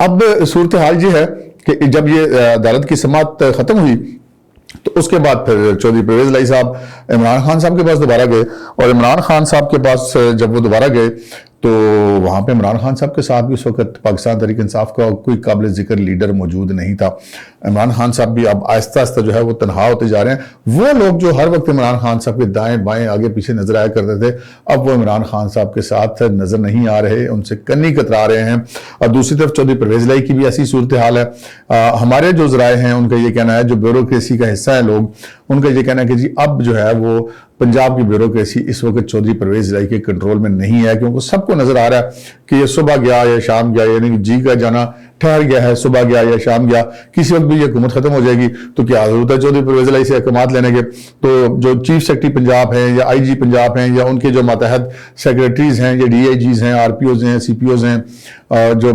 اب صورتحال یہ ہے کہ جب یہ عدالت کی سماعت ختم ہوئی تو اس کے بعد پھر چودھری پرویز الہی صاحب عمران خان صاحب کے پاس دوبارہ گئے، اور عمران خان صاحب کے پاس جب وہ دوبارہ گئے تو وہاں پہ عمران خان صاحب کے ساتھ بھی اس وقت پاکستان تحریک انصاف کا کوئی قابل ذکر لیڈر موجود نہیں تھا۔ عمران خان صاحب بھی اب آہستہ آہستہ جو ہے وہ تنہا ہوتے جا رہے ہیں۔ وہ لوگ جو ہر وقت عمران خان صاحب کے دائیں بائیں آگے پیچھے نظر آیا کرتے تھے، اب وہ عمران خان صاحب کے ساتھ نظر نہیں آ رہے، ان سے کنی کترا رہے ہیں۔ اور دوسری طرف چودھری پرویز الہی کی بھی ایسی صورتحال ہے۔ ہمارے جو ذرائع ہیں ان کا یہ کہنا ہے، جو بیوروکریسی کا حصہ ہے لوگ، ان کا یہ کہنا ہے کہ جی اب جو ہے وہ پنجاب کی بیوروکریسی اس وقت چودھری پرویز الہی کے کنٹرول میں نہیں ہے، کیونکہ سب کو نظر آ رہا ہے کہ یہ صبح گیا یا شام گیا، یعنی جی کا جانا ٹھہر گیا ہے، صبح گیا یا شام گیا، کسی وقت بھی یہ حکومت ختم ہو جائے گی تو کیا ضرورت ہے چودھری پرویز الہی سے احکامات لینے کے۔ تو جو چیف سیکرٹری پنجاب ہیں یا آئی جی پنجاب ہیں یا ان کے جو ماتحت سیکرٹریز ہیں یا ڈی آئی جیز ہیں، آر پی اوز ہیں، سی پی اوز ہیں، جو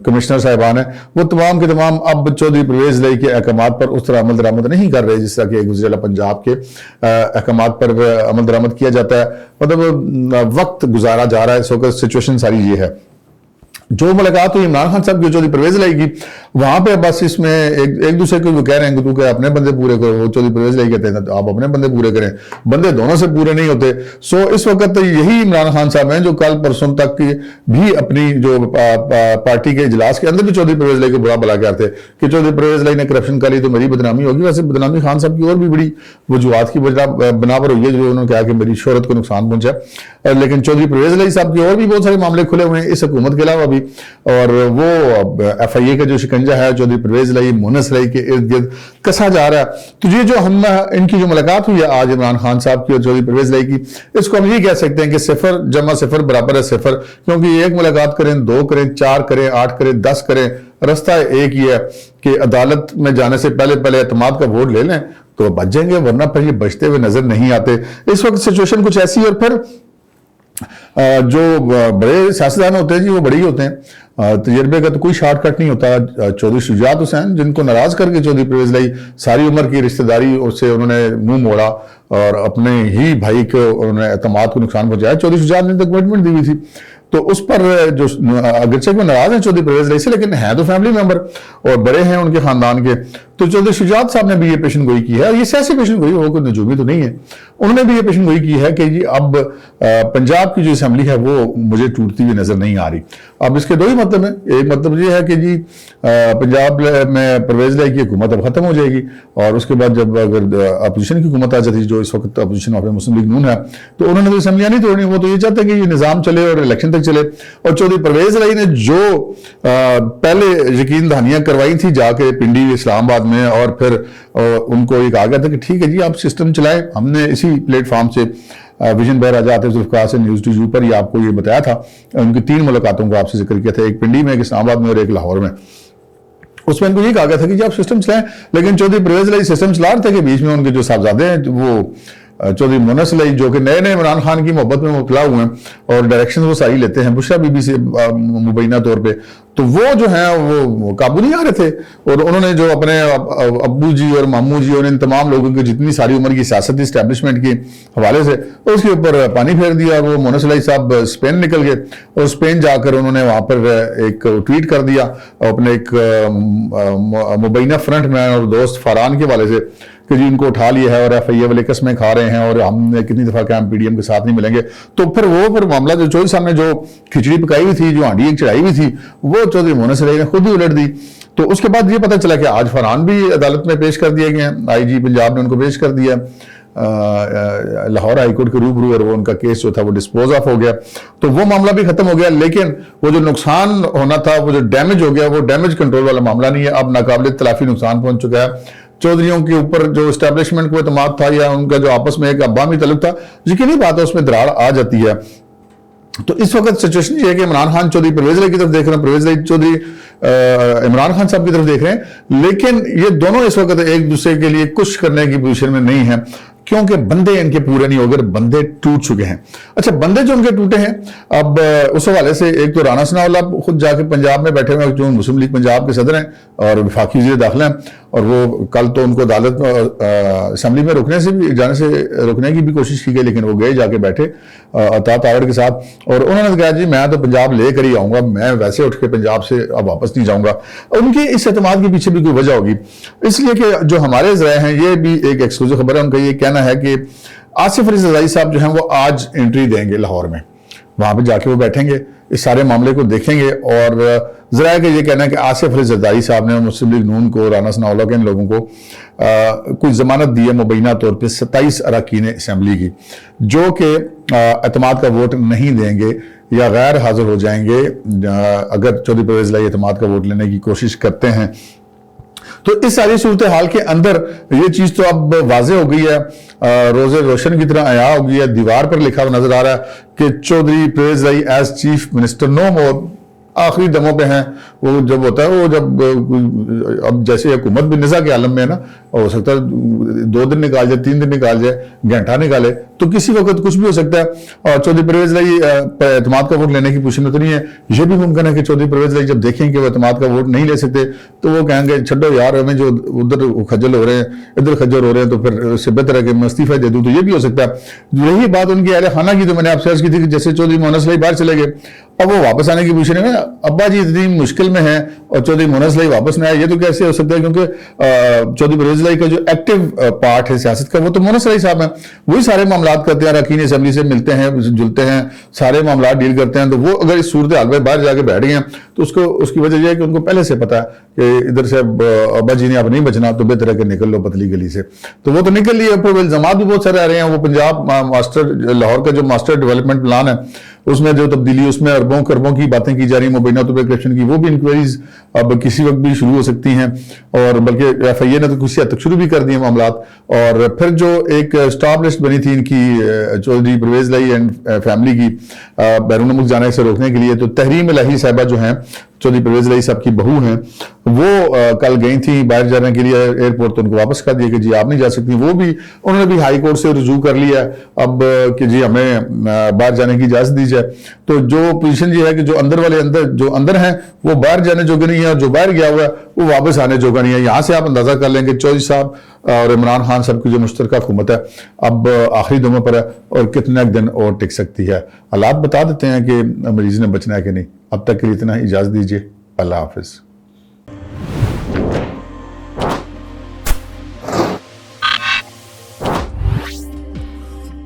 کمشنر صاحبان ہیں، وہ تمام کے تمام اب چودھری پرویز الہی کے احکامات پر اس طرح عمل درآمد نہیں کر رہے جس طرح کہ وزیر اعلیٰ پنجاب کے احکامات پر عمل درآمد کیا جاتا ہے۔ مطلب وقت گزارا جا رہا ہے، اس وقت سچویشن ساری یہ ہے۔ جو ملاقات ہوئی عمران خان صاحب کی چودھری پرویز الہی کی، وہاں پہ بس اس میں ایک دوسرے کو وہ کہہ رہے ہیں کہ تو کہ اپنے بندے پورے کرو، وہ چودھری پرویز الہی کہتے ہیں تو آپ اپنے بندے پورے کریں، بندے دونوں سے پورے نہیں ہوتے۔ سو اس وقت یہی عمران خان صاحب ہیں جو کل پرسوں تک بھی اپنی جو پارٹی کے اجلاس کے اندر بھی چودھری پرویز الہی کو برا بلا کہتے کہ چودھری پرویز الہی نے کرپشن کر لی تو میری بدنامی ہوگی۔ ویسے بدنامی خان صاحب کی اور بھی بڑی وجوہات کی بنا پر ہوئی ہے، جو انہوں نے کہا کہ میری شہرت کو نقصان پہنچا، لیکن چودھری پرویز الہی صاحب کی اور بھی بہت سارے معاملے کھلے ہوئے ہیں اس حکومت کے علاوہ بھی، اور وہ ایف آئی اے کا جو شکنجہ ہے چودھری پرویز الہی مونس الہی کے ارد گرد کسا جا رہا ہے۔ تو یہ جو ان کی جو ملاقات ہوئی ہے آج عمران خان صاحب کی اور چودھری پرویز الہی کی، اس کو ہم یہ کہہ سکتے ہیں کہ 0 + 0 = 0، کیونکہ ایک ملاقات کریں، 2 کریں، 4 کریں، 8 کریں، 10 کریں، رستہ ایک ہی ہے کہ عدالت میں جانے سے پہلے اعتماد کا ووٹ لے لیں تو بچ جائیں گے، ورنہ پھر یہ بچتے ہوئے نظر نہیں آتے۔ اس وقت سچویشن کچھ ایسی ہے، اور پھر جو بڑے سیاستدان ہوتے ہیں جی وہ بڑے ہی ہوتے ہیں، تجربے کا تو کوئی شارٹ کٹ نہیں ہوتا۔ چودھری شجاعت حسین جن کو ناراض کر کے چودھری پرویز الہی ساری عمر کی رشتہ داری سے انہوں نے منہ موڑا اور اپنے ہی بھائی کو انہوں نے اعتماد کو نقصان پہنچایا۔ چودھری شجاعت نے تو کمٹمنٹ دی ہوئی تھی، تو اس پر جو اگرچہ وہ ناراض ہیں چودھری پرویز الہی سے، لیکن ہیں تو فیملی ممبر اور بڑے ہیں ان کے خاندان کے۔ تو چودھری شجاعت صاحب نے بھی یہ پیشن گوئی کی ہے، اور یہ سیاسی پیشن گوئی، وہ کوئی نجومی تو نہیں ہے، انہوں نے بھی یہ پیشن گوئی کی ہے کہ جی اب پنجاب کی جو اسمبلی ہے وہ مجھے ٹوٹتی ہوئی نظر نہیں آ رہی۔ اب اس کے دو ہی مطلب ہیں، ایک مطلب یہ ہے کہ جی پنجاب میں پرویز الہی کی حکومت اب ختم ہو جائے گی، اور اس کے بعد جب اگر اپوزیشن کی حکومت آ جاتی جو اس وقت اپوزیشن آف مسلم لیگ نون ہے، تو انہوں نے تو اسمبلیاں نہیں توڑنی، وہ تو یہ چاہتے ہیں کہ یہ نظام چلے اور الیکشن تک چلے۔ اور چودھری پرویز الہی نے جو پہلے یقین دہانیاں کروائی تھی جا کے پنڈی اسلام آباد میں، اور پھر ان کو یہ کہا گیا تھا کہ ٹھیک ہے جی آپ سسٹم چلائیں، ہم نے اسی پلیٹ فارم سے ویژن بائی راجہ آتف ذوالفقار سے نیوز 2U پر یہ آپ کو یہ بتایا تھا، ان کی 3 ملاقاتوں کو آپ سے ذکر کیا تھا، ایک پنڈی میں، ایک اسلام آباد میں اور ایک لاہور میں۔ اس میں ان کو یہ کہا گیا تھا کہ جی آپ سسٹم چلائیں، لیکن چودھری پرویز الہی سسٹم چلا رہے تھے کہ بیچ میں ان کے جو صاحبزادے ہیں وہ چودھری مونس الہی جو کہ نئے عمران خان کی محبت میں مبتلا ہوئے ہیں اور ڈائریکشن وہ ساری لیتے ہیں بشرا بی بی سے مبینہ طور پہ، تو وہ جو ہیں وہ قابو نہیں آ رہے تھے، اور انہوں نے جو اپنے ابو جی اور ماموں جی اور ان تمام لوگوں کی جتنی ساری عمر کی سیاستی اسٹیبلشمنٹ کے حوالے سے اس کے اوپر پانی پھیر دیا، اور وہ مونس الہی صاحب اسپین نکل گئے، اور اسپین جا کر انہوں نے وہاں پر ایک ٹویٹ کر دیا اپنے ایک مبینہ فرنٹ مین اور دوست فاران کے حوالے سے کہ جی ان کو اٹھا لیا ہے اور ایف آئی اے والے قسمیں کھا رہے ہیں اور ہم نے کتنی دفعہ کہ ہم پی ڈی ایم کے ساتھ نہیں ملیں گے۔ تو پھر معاملہ جو چودھری صاحب نے جو کھچڑی پکائی ہوئی تھی، جو ہانڈی ایک چڑھائی ہوئی تھی، وہ چودھری مونس الہی نے خود ہی الٹ دی۔ تو اس کے بعد یہ پتہ چلا کہ آج فرحان بھی عدالت میں پیش کر دیے گئے ہیں، آئی جی پنجاب نے ان کو پیش کر دیا لاہور ہائی کورٹ کے روبرو، اور وہ ان کا کیس جو تھا وہ ڈسپوز آف ہو گیا، تو وہ معاملہ بھی ختم ہو گیا۔ لیکن وہ جو نقصان ہونا تھا، وہ جو ڈیمیج ہو گیا، وہ ڈیمیج کنٹرول والا معاملہ نہیں ہے، اب ناقابل تلافی نقصان پہنچ چکا ہے۔ چودھریوں کے اوپر جو اسٹیبلشمنٹ کو اعتماد تھا یا ان کا جو آپس میں ایک باہمی تعلق تھا، یقینی بات ہے اس میں دراڑ آ جاتی ہے۔ تو اس وقت سچویشن یہ ہے کہ عمران خان چودھری پرویز الہی کی طرف دیکھ رہے ہیں، پرویز الہی چودھری عمران خان صاحب کی طرف دیکھ رہے ہیں، لیکن یہ دونوں اس وقت ایک دوسرے کے لیے کچھ کرنے کی پوزیشن میں نہیں ہیں، کیونکہ بندے ان کے پورے نہیں ہو گئے، بندے ٹوٹ چکے ہیں۔ اچھا بندے جو ان کے ٹوٹے ہیں، اب اس حوالے سے ایک تو رانا ثناء اللہ خود جا کے پنجاب میں بیٹھے ہوئے جو مسلم لیگ پنجاب کے صدر ہیں اور وفاقی وزیر داخلہ ہیں، اور وہ کل تو ان کو عدالت میں اسمبلی میں جانے سے روکنے کی بھی کوشش کی گئی، لیکن وہ گئے جا کے بیٹھے عطا تاوڑ کے ساتھ، اور انہوں نے کہا جی میں تو پنجاب لے کر ہی آؤں گا، میں ویسے اٹھ کے پنجاب سے اب واپس نہیں جاؤں گا۔ ان کے اس اعتماد کے پیچھے بھی کوئی وجہ ہوگی، اس لیے کہ جو ہمارے ذرائع ہیں یہ بھی ایک ایکسکلوزیو خبر ہے، ان کا یہ کہنا ہے کہ آصف علی زرداری صاحب جو ہیں وہ آج انٹری دیں گے لاہور میں، وہاں پہ جا کے وہ بیٹھیں گے، اس سارے معاملے کو دیکھیں گے، اور ذرائع کا یہ کہنا ہے کہ آصف علی زرداری صاحب نے مسلم لیگ نون کو، رانا ثناء اللہ کے ان لوگوں کو کوئی ضمانت دی ہے مبینہ طور پہ 27 اراکین اسمبلی کی، جو کہ اعتماد کا ووٹ نہیں دیں گے یا غیر حاضر ہو جائیں گے اگر چودھری پرویز الہی اعتماد کا ووٹ لینے کی کوشش کرتے ہیں۔ تو اس ساری صورتحال کے اندر یہ چیز تو اب واضح ہو گئی ہے، روز روشن کی طرح عیاں ہو گئی ہے، دیوار پر لکھا ہوا نظر آ رہا ہے کہ چودھری پرویز الہی ایز چیف منسٹر نو مور، آخری دموں پہ ہیں۔ وہ جب ہوتا ہے وہ جب اب جیسے حکومت بھی نزاع کے عالم میں ہے نا، ہو سکتا ہے 2 دن نکال جائے، 3 دن نکال جائے، گھنٹہ نکالے، تو کسی وقت کچھ بھی ہو سکتا ہے۔ اور چودھری پرویز الہی اعتماد کا ووٹ لینے کی پوزیشن میں تو نہیں ہے، یہ بھی ممکن ہے کہ چودھری پرویز الہی جب دیکھیں کہ وہ اعتماد کا ووٹ نہیں لے سکتے تو وہ کہیں گے چھڈو یار، ہمیں جو ادھر خجل ہو رہے ہیں ادھر خجل ہو رہے ہیں، تو پھر اس سے بہتر ہے کہ میں استعفیٰ دے دوں۔ تو یہ بھی ہو سکتا ہے۔ یہی بات ان کے اہل خانہ کی تو میں نے آپ سے عرض کی تھی کہ جیسے چودھری مونس الہی باہر چلے گئے، اب وہ واپس آنے کی پوزیشن ہے نا، ابا جی اتنی مشکل میں ہیں اور چودھری مونس الہی واپس نہ آئے، یہ تو کیسے ہو سکتا ہے؟ کیونکہ چودھری پرویز الہی کا جو ایکٹیو پارٹ ہے سیاست کا وہ تو مونس الہی صاحب ہیں، وہی سارے معاملات کرتے ہیں، اراکین اسمبلی سے ملتے ہیں، جلتے ہیں، سارے معاملات ڈیل کرتے ہیں۔ تو وہ اگر اس صورتحال میں باہر جا کے بیٹھ گئے ہیں تو اس کی وجہ یہ ہے کہ ان کو پہلے سے پتا ہے کہ ادھر سے ابا جی نے اب نہیں بچنا، تو بہتر ہے کہ نکل لو پتلی گلی سے۔ تو وہ تو نکل لیے، پھر الزامات بھی بہت سارے آ رہے ہیں۔ وہ پنجاب لاہور کا جو ماسٹر ڈیولپمنٹ پلان ہے اس میں جو تبدیلی، اس میں اربوں کربوں کی باتیں کی جا رہی ہیں مبینہ طور پہ کرپشن کی، وہ بھی انکوائریز اب کسی وقت بھی شروع ہو سکتی ہیں، اور بلکہ ایف آئی اے نے تو کسی حد تک شروع بھی کر دیے معاملات۔ اور پھر جو ایک اسٹاپ لسٹ بنی تھی ان کی چودھری پرویز الہی اینڈ فیملی کی بیرون ملک جانے سے روکنے کے لیے، تو تحریم الہی صاحبہ جو ہیں چودھری پرویز الہی صاحب کی بہو ہیں، وہ کل گئی تھیں باہر جانے کے لیے ایئرپورٹ، تو ان کو واپس کر دیا کہ جی آپ نہیں جا سکتی۔ وہ بھی انہوں نے بھی ہائی کورٹ سے رجوع کر لیا اب کہ جی ہمیں باہر جانے کی اجازت دی جائے۔ تو جو پوزیشن یہ ہے کہ جو اندر والے جو اندر ہیں وہ باہر جانے جوگے نہیں ہیں، اور جو باہر گیا ہوا ہے وہ واپس آنے جوگا نہیں ہے۔ یہاں سے آپ اندازہ کر لیں کہ چودھری صاحب اور عمران خان صاحب کی جو مشترکہ حکومت ہے اب آخری دموں پر ہے، اور کتنے دن اور ٹک سکتی ہے۔ حالات بتا دیتے ہیں کہ مریض نے بچنا ہے کہ نہیں۔ اب تک کے لیے اتنا ہی، اجازت دیجیے، اللہ حافظ۔